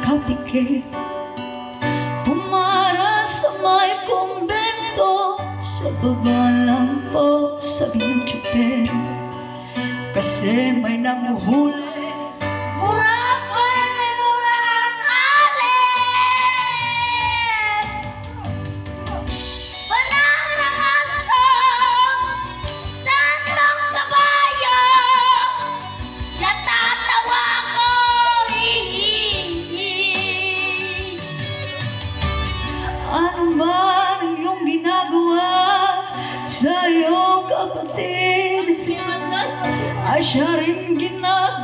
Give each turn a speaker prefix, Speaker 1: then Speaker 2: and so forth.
Speaker 1: nakapikit. Pumara sa may kumbento, sa baba lang po, sabi ng tsuper. Kasi may nanguhuli, mura pa rin may mura ang alin. Walang nangaso, sandang kabayo, natatawa ko, hihihi. Ano man ang iyong ginagawa sa iyong kapatid, ay siya rin ginagawa.